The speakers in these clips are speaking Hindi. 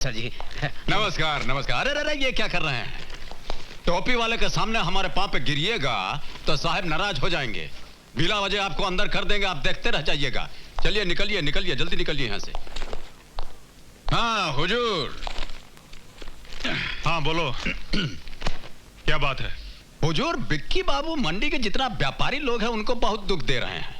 सर जी। नमस्कार नमस्कार। अरे अरे ये क्या कर रहे हैं? टोपी वाले के सामने हमारे पांव पे गिरिएगा तो साहब नाराज हो जाएंगे। बिला वजह आपको अंदर कर देंगे, आप देखते रह जाइएगा। चलिए निकलिए निकलिए, जल्दी निकलिए यहाँ से। हाँ हुजूर। हाँ बोलो। क्या बात है? हुजूर, बिक्की बाबू मंडी के जितना व्यापारी लोग हैं उनको बहुत दुख दे रहे हैं।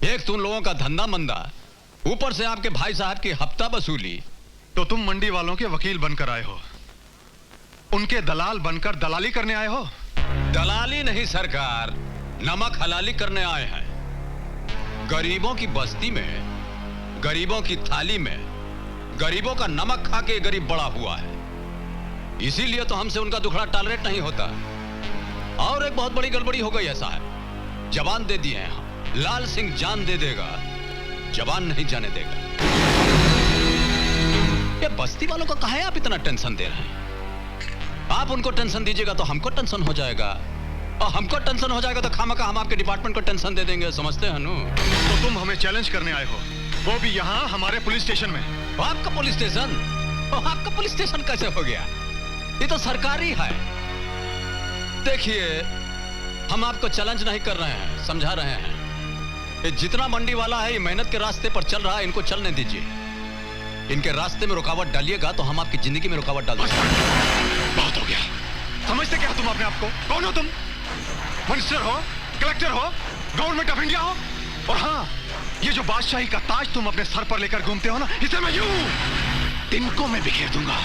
एक तो उन लोगों का धंधा मंदा, ऊपर से आपके भाई साहब की हफ्ता वसूली। तो तुम मंडी वालों के वकील बनकर आए हो, उनके दलाल बनकर दलाली करने आए हो? दलाली नहीं सरकार, नमक हलाली करने आए हैं। गरीबों की बस्ती में, गरीबों की थाली में, गरीबों का नमक खा के गरीब बड़ा हुआ है। इसीलिए तो हमसे उनका दुखड़ा टॉलरेट नहीं होता। और एक बहुत बड़ी गड़बड़ी हो गई है साहब। जबान दे दिए हैं हम, लाल सिंह जान दे देगा, जबान नहीं जाने देगा। ये बस्ती वालों को काहे आप इतना टेंशन दे रहे हैं? आप उनको टेंशन दीजिएगा तो हमको टेंशन हो जाएगा, और हमको टेंशन हो जाएगा तो खामखा हम आपके डिपार्टमेंट को टेंशन दे देंगे। समझते हैं नु? तो तुम हमें चैलेंज करने आए हो, वो भी यहाँ हमारे पुलिस स्टेशन में। आपका पुलिस स्टेशन? आपका पुलिस स्टेशन कैसे हो गया? ये तो सरकारी है। देखिए, हम आपको चैलेंज नहीं कर रहे हैं, समझा रहे हैं। ये जितना मंडी वाला है ये मेहनत के रास्ते पर चल रहा है, इनको चलने दीजिए। इनके रास्ते में रुकावट डालिएगा तो हम आपकी जिंदगी में रुकावट डाल देंगे। बहुत हो गया। समझते क्या तुम अपने आप को? कौन हो तुम? मिनिस्टर हो, कलेक्टर हो, गवर्नमेंट ऑफ इंडिया हो? और हाँ, ये जो बादशाही का ताज तुम अपने सर पर लेकर घूमते हो ना, इसे मैं यूं तिनकों में बिखेर दूंगा।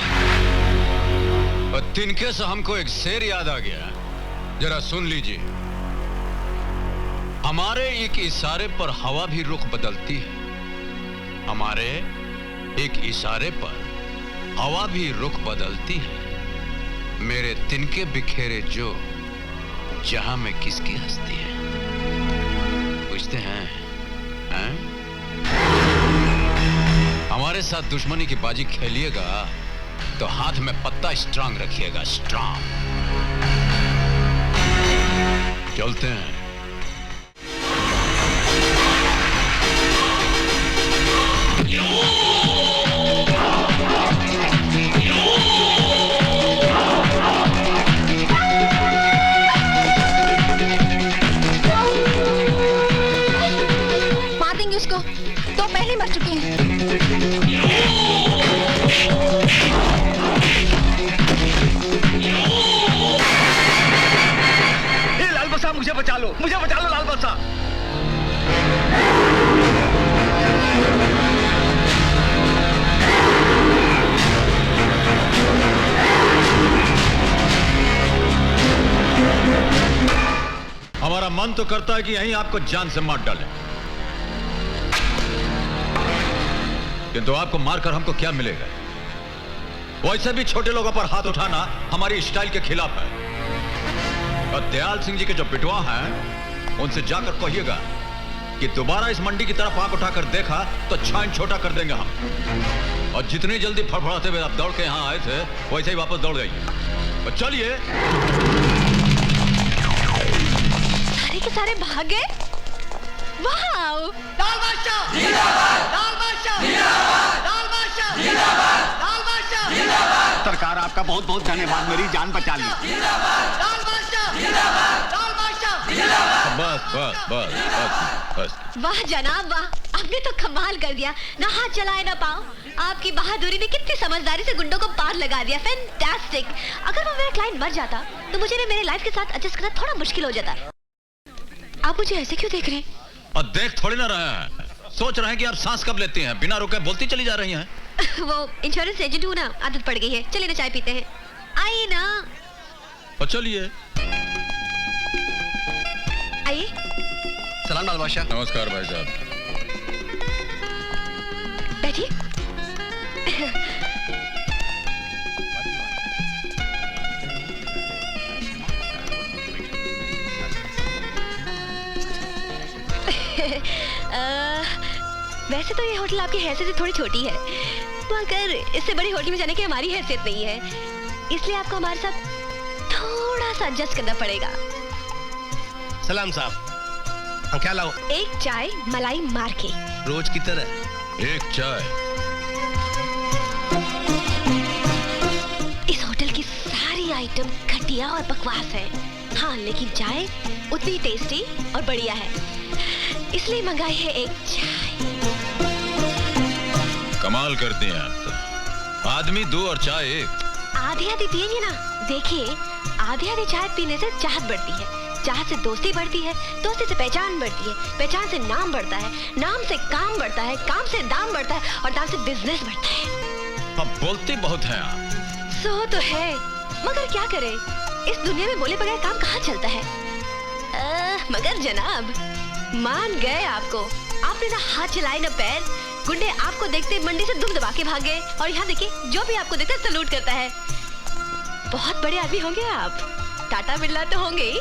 और तिनके से हमको एक शेर याद आ गया, जरा सुन लीजिए। हमारे एक इशारे पर हवा भी रुख बदलती है, हमारे एक इशारे पर हवा भी रुख बदलती है। मेरे तिनके बिखेरे जो, जहां में किसकी हस्ती है? पूछते हैं, हैं? हमारे साथ दुश्मनी की बाजी खेलिएगा तो हाथ में पत्ता स्ट्रांग रखिएगा, स्ट्रांग। चलते हैं। मार देंगे उसको, तो पहले मर चुके हैं। लाल बसा, मुझे बचा लो, मुझे बचा लो लाल बसा। हमारा मन तो करता है कि यहीं आपको जान से मार डालें, किंतु आपको मारकर हमको क्या मिलेगा? वैसे भी छोटे लोगों पर हाथ उठाना हमारी स्टाइल के खिलाफ है। और दयाल सिंह जी के जो बिटवा हैं, उनसे जाकर कहिएगा कि दोबारा इस मंडी की तरफ आंख उठाकर देखा तो छान छोटा कर देंगे हम। और जितनी जल्दी फड़फड़ाते हुए आप दौड़ के यहां आए थे, वैसे ही वापस दौड़ जाइए। तो चलिए। सारे के सारे भाग गए। वाह! लाल बादशाह जिंदाबाद, लाल बादशाह जिंदाबाद, लाल बादशाह जिंदाबाद, लाल बादशाह जिंदाबाद। सरकार आपका बहुत बहुत धन्यवाद, मेरी जान बचा ली। जिंदाबाद, लाल बादशाह जिंदाबाद, लाल बादशाह जिंदाबाद। बस बस बस बस बस। वाह जनाब वाह, आपने तो कमाल कर दिया। ना हाथ चलाए ना पाँव, आपकी बहादुरी ने कितनी समझदारी से गुंडों को पार लगा दिया। फैंटास्टिक। अगर वो मेरा क्लाइंट मर जाता तो मुझे मेरे लाइफ के साथ एडजस्ट करना थोड़ा मुश्किल हो जाता। आप मुझे ऐसे क्यों देख रहे हैं? और देख थोड़ी ना रहे हैं, सोच रहे हैं कि आप सांस कब लेती हैं, बिना रुके बोलती चली जा रही हैं। वो इंश्योरेंस एजेंट हूँ ना, आदत पड़ गई है। चलिए ना चाय पीते हैं, आइए ना। और चलिए। आइए। सलाम लाल बादशाह। नमस्कार भाई साहब। बैठिए। वैसे तो ये होटल आपकी हैसियत से थोड़ी छोटी है, मगर इससे बड़ी होटल में जाने की हमारी हैसियत नहीं है, इसलिए आपको हमारे साथ थोड़ा सा एडजस्ट करना पड़ेगा। सलाम साहब, क्या लाओ? एक चाय मलाई मार के। रोज की तरह। एक चाय। आइटम घटिया और बकवास है। हाँ, लेकिन चाय उतनी टेस्टी और बढ़िया है, इसलिए मंगाई है एक चाय। कमाल करते हैं आप तो। आदमी दो और चाय एक। आधी आधी पिएंगे ना। देखिए, आधी आधी चाय पीने से चाहत बढ़ती है, चाहत से दोस्ती बढ़ती है, दोस्ती से पहचान बढ़ती है, पहचान से नाम बढ़ता है, नाम से काम बढ़ता है, काम से दाम बढ़ता है और दाम से बिजनेस बढ़ता है। अब बोलते बहुत हैं आप। सो तो है, मगर क्या करें, इस दुनिया में बोले बगैर काम कहाँ चलता है। मगर जनाब, मान गए आपको। आपने ना हाथ चलाए ना पैर। गुंडे आपको देखते मंडी से दुम दबा के भाग गए और यहाँ देखिए, जो भी आपको देखता है सलूट करता है। बहुत बड़े आदमी होंगे आप, टाटा बिरला तो होंगे ही।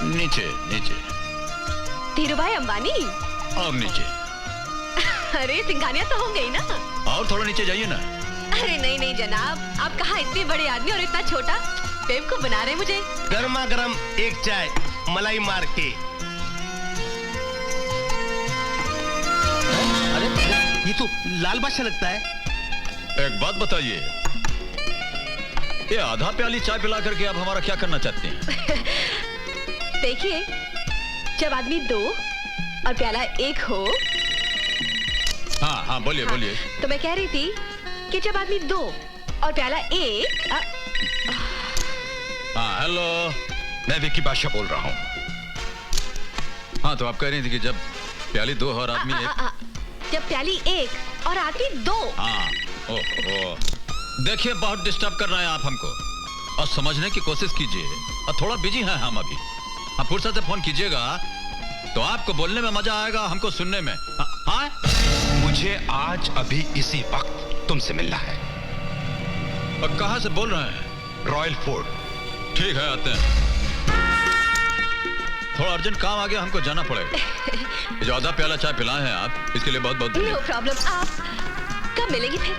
नीचे नीचे। धीरूभाई अंबानी और नीचे। अरे सिंघानिया तो होंगे ही ना। और थोड़ा नीचे जाइए ना। अरे नहीं नहीं जनाब, आप कहाँ इतने बड़े आदमी और इतना छोटा। बेवकूफ बना रहे मुझे। गर्मा गर्म एक चाय मलाई मार के। अरे ये तो लाल बादशाह लगता है। एक बात बताइए, ये आधा प्याली चाय पिला करके आप हमारा क्या करना चाहते हैं? देखिए, जब आदमी दो और प्याला एक हो। हाँ हाँ, बोलिए बोलिए। तो मैं कह रही थी कि जब आदमी दो और प्याला एक। हाँ हेलो, मैं विक्की बादशाह बोल रहा हूँ। हाँ, तो आप कह रही थी कि जब प्याली दो और आदमी एक। जब प्याली एक और आदमी दो। हाँ, ओह, देखिए बहुत डिस्टर्ब कर रहे हैं आप हमको, और समझने की कोशिश कीजिए। और थोड़ा बिजी हैं हम अभी। आप फुर्सत से फोन कीजिएगा तो आपको बोलने में मजा आएगा, हमको सुनने में। हाँ, मुझे आज अभी इसी वक्त तुमसे मिलना है। और कहाँ से बोल रहे हैं? Royal fort. ठीक है, आते हैं। थोड़ा अर्जेंट काम आ गया, हमको जाना पड़ेगा। ये जो आधा प्याला चाय पिलाए हैं आप, इसके लिए बहुत बहुत नो प्रॉब्लम। आप कब मिलेंगे फिर?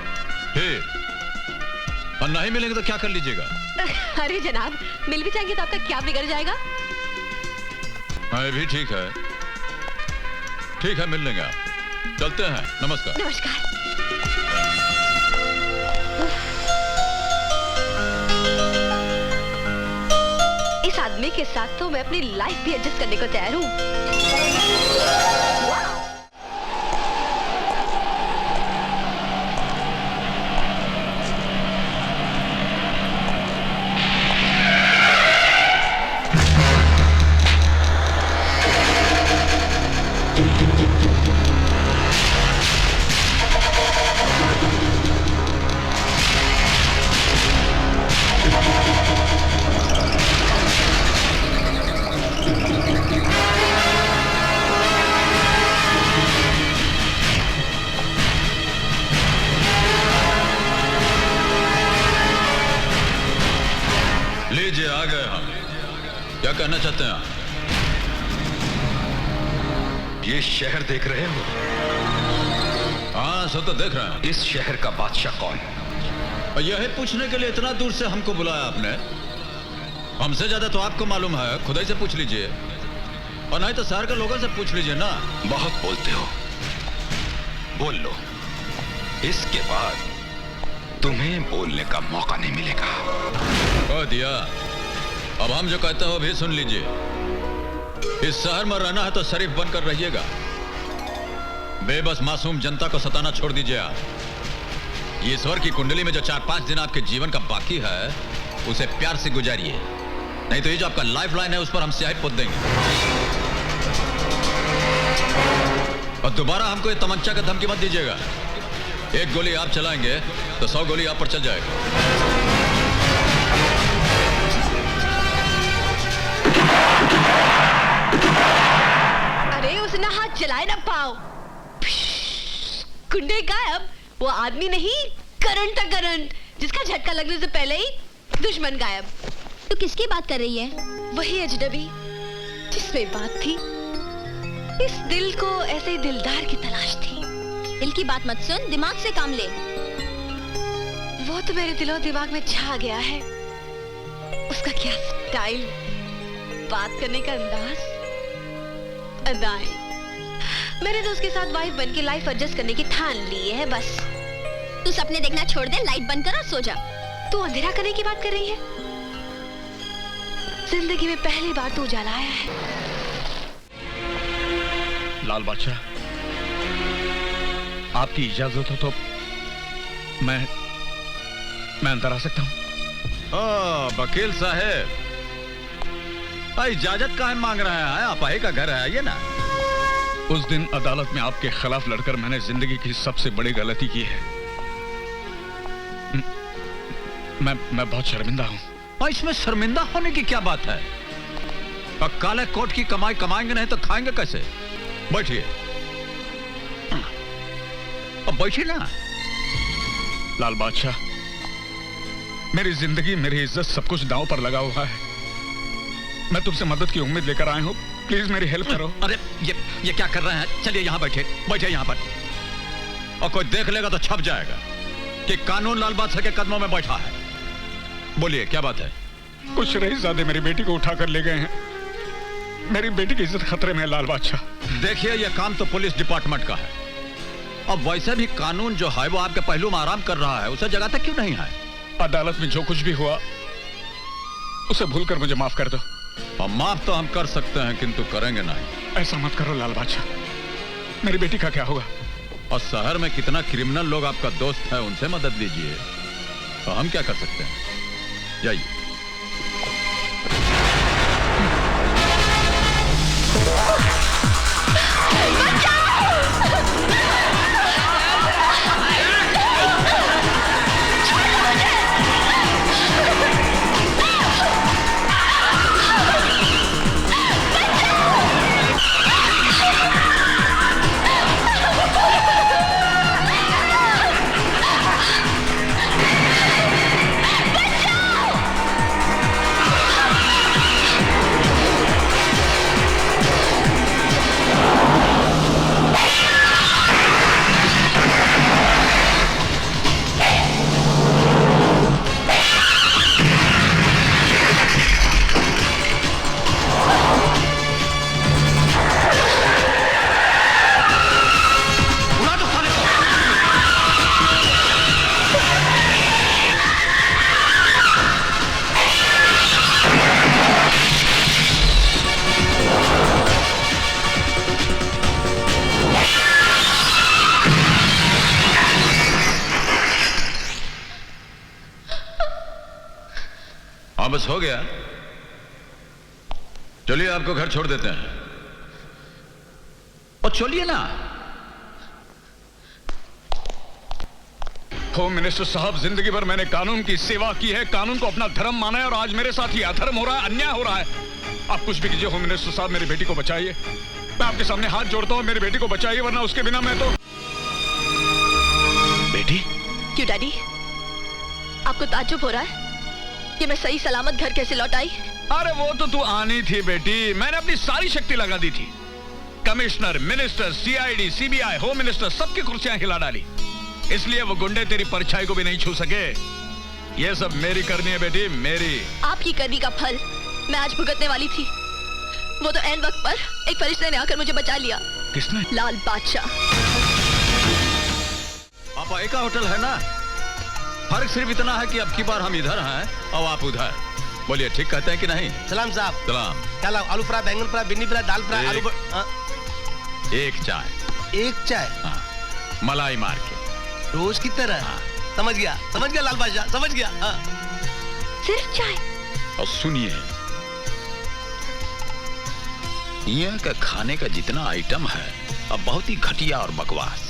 ठीक। और नहीं मिलेंगे तो क्या कर लीजिएगा? अरे जनाब, मिल भी जाएंगे तो आपका क्या बिगड़ जाएगा? हाँ, ये भी ठीक है। ठीक है, मिल लेंगे आप। चलते हैं, नमस्कार। नमस्कार। इस आदमी के साथ तो मैं अपनी लाइफ भी एडजस्ट करने को तैयार हूँ। लीजिए, आ गए हम। क्या कहना चाहते हैं आप? ये शहर देख रहे हो? हाँ, सब तो देख रहे हैं। इस शहर का बादशाह कौन है? और यही पूछने के लिए इतना दूर से हमको बुलाया आपने? हमसे ज्यादा तो आपको मालूम है, खुद ही से पूछ लीजिए। और नहीं तो शहर के लोगों से पूछ लीजिए ना। बहुत बोलते हो, बोल लो। इसके बाद तुम्हें बोलने का मौका नहीं मिलेगा। कह दिया। अब हम जो कहते हैं वो भी सुन लीजिए। इस शहर में रहना है तो शरीफ बनकर रहिएगा। बेबस मासूम जनता को सताना छोड़ दीजिए आप। ईश्वर की कुंडली में जो 4-5 दिन आपके जीवन का बाकी है, उसे प्यार से गुजारिए। नहीं तो ये जो आपका लाइफ लाइन है, उस पर हम स्याही पोत देंगे। और दोबारा हमको ये तमंचा का धमकी मत दीजिएगा। एक गोली आप चलाएंगे तो 100 गोली आप पर चल जाएगा। अरे उसने हाथ चलाए ना पाओ। गुंडे गायब। वो आदमी नहीं, करंट था करंट, जिसका झटका लगने से पहले ही दुश्मन गायब। तो किसकी बात कर रही है? वही अजनबी जिसमें बात थी। इस दिल को ऐसे ही दिलदार की तलाश थी। दिल की बात मत सुन, दिमाग से काम ले। वो तो मेरे दिलो दिमाग में छा गया है। उसका क्या स्टाइल, बात करने का अंदाज, अदाएं। मैंने तो उसके साथ वाइफ बन के लाइफ एडजस्ट करने की ठान ली है बस। तू सपने देखना छोड़ दे, लाइट बंद कर और सो जा। तू अंधेरा करने की बात कर रही है? जिंदगी में पहली बार तू उजाला आया है। लाल बादशाह, आपकी इजाजत हो तो मैं अंदर आ सकता हूं? वकील साहब, इजाजत काहे मांग रहे हैं? आप ही का घर है, आइए ना। उस दिन अदालत में आपके खिलाफ लड़कर मैंने जिंदगी की सबसे बड़ी गलती की है। मैं बहुत शर्मिंदा हूं। और इसमें शर्मिंदा होने की क्या बात है? और काले कोट की कमाई कमाएंगे नहीं तो खाएंगे कैसे? बैठिए, अब बैठिए ना। लाल बादशाह, मेरी जिंदगी, मेरी इज्जत, सब कुछ दांव पर लगा हुआ है। मैं तुमसे मदद की उम्मीद लेकर आया हूं, प्लीज मेरी हेल्प करो। अरे ये क्या कर रहे हैं? चलिए यहां बैठिए यहां पर। और कोई देख लेगा तो छप जाएगा कि कानून लाल बादशाह के कदमों में बैठा है। बोलिए क्या बात है? कुछ रईसज़ादे मेरी बेटी को उठाकर ले गए हैं। मेरी बेटी की इज्जत खतरे में है लाल बादशाह। देखिए, यह काम तो पुलिस डिपार्टमेंट का है। अब वैसे भी कानून जो है वो आपके पहलू में आराम कर रहा है, उसे जगह तक क्यों नहीं है? अदालत में जो कुछ भी हुआ उसे भूलकर मुझे माफ कर दो। और माफ तो हम कर सकते हैं, किंतु करेंगे नहीं। ऐसा मत करो लाल बादशाह, मेरी बेटी का क्या होगा? और शहर में कितना क्रिमिनल लोग आपका दोस्त है, उनसे मदद लीजिए। तो हम क्या कर सकते हैं? जाइए। बस हो गया। चलिए आपको घर छोड़ देते हैं। और चलिए ना। होम मिनिस्टर साहब, जिंदगी भर मैंने कानून की सेवा की है, कानून को अपना धर्म माना है, और आज मेरे साथ ये अधर्म हो रहा है, अन्याय हो रहा है। आप कुछ भी कीजिए होम मिनिस्टर साहब, मेरी बेटी को बचाइए। मैं आपके सामने हाथ जोड़ता हूं, मेरी बेटी को बचाइए, वरना उसके बिना मैं तो। बेटी? क्यों डैडी, आपको ताज्जुब हो रहा है कि मैं सही सलामत घर कैसे लौट आई? अरे वो तो तू आनी थी बेटी, मैंने अपनी सारी शक्ति लगा दी थी। Commissioner, minister, CID, CBI, home minister, सबकी कुर्सियां हिला डाली। इसलिए वो गुंडे तेरी परछाई को भी नहीं छू सके। ये सब मेरी करनी है बेटी, मेरी। आपकी करनी का फल मैं आज भुगतने वाली थी। वो तो ऐन वक्त पर एक फरिश्ते ने आकर मुझे बचा लिया। किसने? लाल बादशाह। पापा एक होटल है ना, फर्क सिर्फ इतना है कि अब की बार हम इधर हैं और आप उधर। बोलिए ठीक कहते हैं कि नहीं? सलाम साहब। सलाम। क्या लाओ? आलू फ्राई, बैंगन फ्राई, भिंडी फ्राई, दाल फ्राई, आलू एक चाय। एक चाय? हाँ, मलाई मार के। रोज की तरह? हाँ। समझ गया लाल बादशाह, समझ गया। हाँ। सिर्फ चाय? और सुनिए, यहाँ का खाने का जितना आइटम है अब बहुत ही घटिया और बकवास,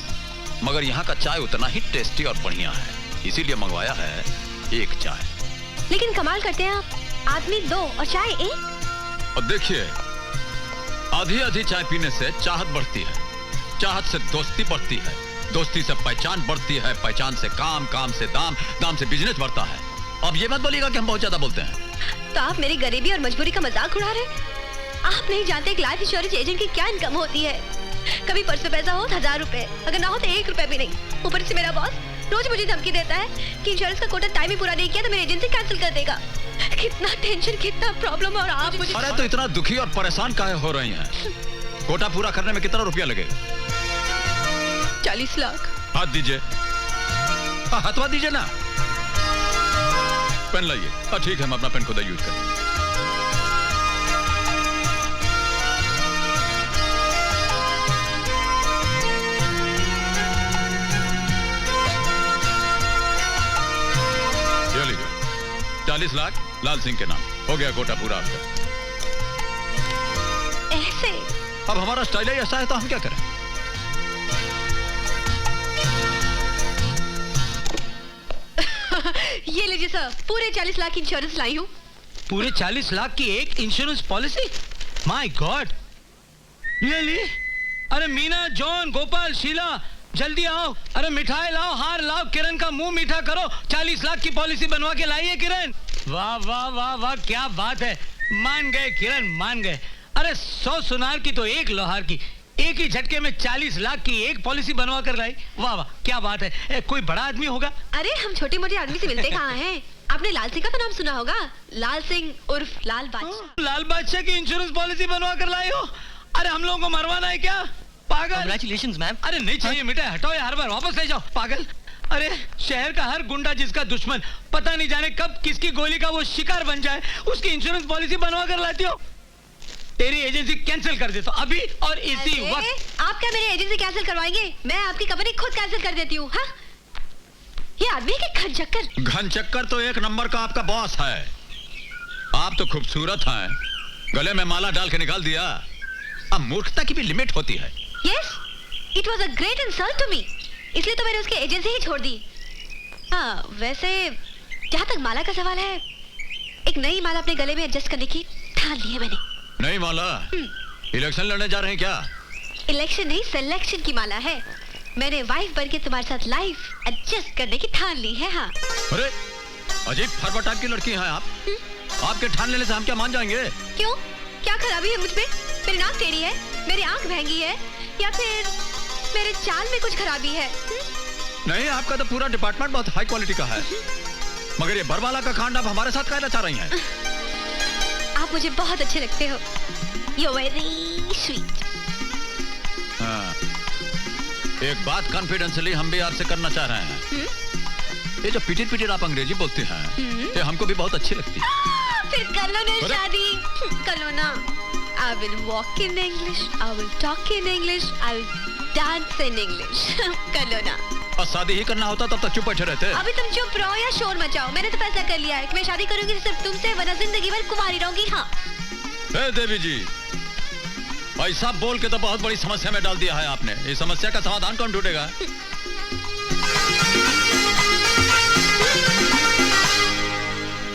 मगर यहाँ का चाय उतना ही टेस्टी और बढ़िया है, इसीलिए मंगवाया है एक चाय। लेकिन कमाल करते हैं आप, आदमी दो और चाय एक। और देखिए, आधी आधी चाय पीने से चाहत बढ़ती है, चाहत से दोस्ती बढ़ती है, दोस्ती से पहचान बढ़ती है, पहचान से काम, काम से दाम, दाम से बिजनेस बढ़ता है। अब ये मत बोलिएगा कि हम बहुत ज्यादा बोलते हैं। तो आप मेरी गरीबी और मजबूरी का मजाक उड़ा रहे? आप नहीं जानते एक लाइफ इंश्योरेंस एजेंट की क्या इनकम होती है। कभी पर्स में पैसा हो 1000 रुपए, अगर ना हो तो 1 रुपए भी नहीं। ऊपर से मेरा बॉस रोज मुझे धमकी देता है कि इंश्योरेंस का कोटा टाइम ही पूरा नहीं किया तो मेरी एजेंसी कैंसिल कर देगा। कितना टेंशन, कितना प्रॉब्लम, और आप मुझे। अरे तो इतना दुखी और परेशान काहे हो रही हैं? कोटा पूरा करने में कितना रुपया लगेगा? 40 लाख। हाथ दीजिए, हथवा दीजिए ना। पेन लाइए। हाँ ठीक है, मैं अपना पेन खुद यूज करता हूँ। ये लीजिए, 40 लाख लाल सिंह के नाम। हो गया कोटा पूरा आपका। ऐसे अब हमारा स्टाइल ही ऐसा है तो हम क्या करें? ये लीजिए सर, पूरे 40 लाख की इंश्योरेंस लाई हूँ। पूरे 40 लाख की एक insurance policy? My God! Really? अरे मीना, जॉन, गोपाल, शीला, जल्दी आओ। अरे मिठाई लाओ, हार लाओ, किरण का मुंह मीठा करो। 40 लाख की पॉलिसी बनवा के लाइए किरण। वाह वाह वाह वाह, क्या बात है। मान गए किरण, मान गए। अरे 100 सुनार की तो एक लोहार की, एक ही झटके में 40 लाख की एक पॉलिसी बनवा कर लाई। वाह वाह, क्या बात है। कोई बड़ा आदमी होगा? अरे हम छोटे मोटे आदमी से मिलते कहाँ हैं? आपने लाल सिंह का तो नाम सुना होगा, लाल सिंह उर्फ लाल बादशाह। लाल बादशाह की इंश्योरेंस पॉलिसी बनवा कर लाए हो? अरे हम लोगों को मरवाना है क्या? पागल। Congratulations, ma'am. अरे नहीं चाहिए मिठाई, हटाओ हर बार, वापस ले जाओ। पागल। अरे शहर का हर गुंडा जिसका दुश्मन, पता नहीं जाने कब किसकी गोली का वो शिकार बन जाए, उसकी इंश्योरेंस पॉलिसी बनवा कर लाती हो। तेरी एजेंसी कैंसिल कर देता अभी और इसी वक्त। आप क्या मेरी एजेंसी कैंसिल करवाएंगे? मैं आपकी कंपनी खुद कैंसिल कर देती हूँ। हाँ? ये आदमी है कि घनचक्कर? घनचक्कर तो एक नंबर का आपका बॉस है। आप तो खूबसूरत हैं, गले में माला डाल के निकाल दिया। अब मूर्खता की भी लिमिट होती है। Yes, it was a great insult to me. इसलिए तो मैंने उसकी एजेंसी ही छोड़ दी। हाँ, वैसे जहाँ तक माला का सवाल है, एक नई माला अपने गले में एडजस्ट करने की ठान ली है मैंने। नहीं माला, इलेक्शन लड़ने जा रहे हैं क्या? इलेक्शन नहीं, सिलेक्शन की माला है। मैंने वाइफ बन के तुम्हारे साथ लाइफ एडजस्ट करने की ठान ली है। हाँ। अरे अजीब फरवा टाइप की लड़की हैं आप। आपके ठान लेने से हम क्या मान जाएंगे? क्यों? क्या खराबी है मुझ पे? मेरी नाक टेढ़ी है, मेरी आंख महंगी है, या फिर मेरे चाल में कुछ खराबी है? नहीं, आपका तो पूरा डिपार्टमेंट बहुत हाई क्वालिटी का है। मगर ये बरवाला का कांड आप हमारे साथ कहना चाह रही हैं? आप मुझे बहुत अच्छे लगते हो। You're very sweet. हाँ, एक बात कॉन्फिडेंशियली हम भी आपसे करना चाह रहे हैं। ये जो पिटिर पिटिर आप अंग्रेजी बोलते हैं, ये हमको भी बहुत अच्छी लगती है। फिर कर लो ना शादी, कर लो ना। I will walk in English, I will talk in English, I will dance in English. कर लो ना। और शादी ही करना होता तब तक चुप बैठे रहते। अभी तुम चुप रहो या शोर मचाओ। मैंने तो फैसला कर लिया है कि मैं शादी करूंगी सिर्फ तुमसे, वरना जिंदगी भर कुंवारी रहूंगी। हाँ। ए देवी जी, ऐसा बोल के तो बहुत बड़ी समस्या में डाल दिया है आपने। इस समस्या का समाधान कौन ढूंढेगा?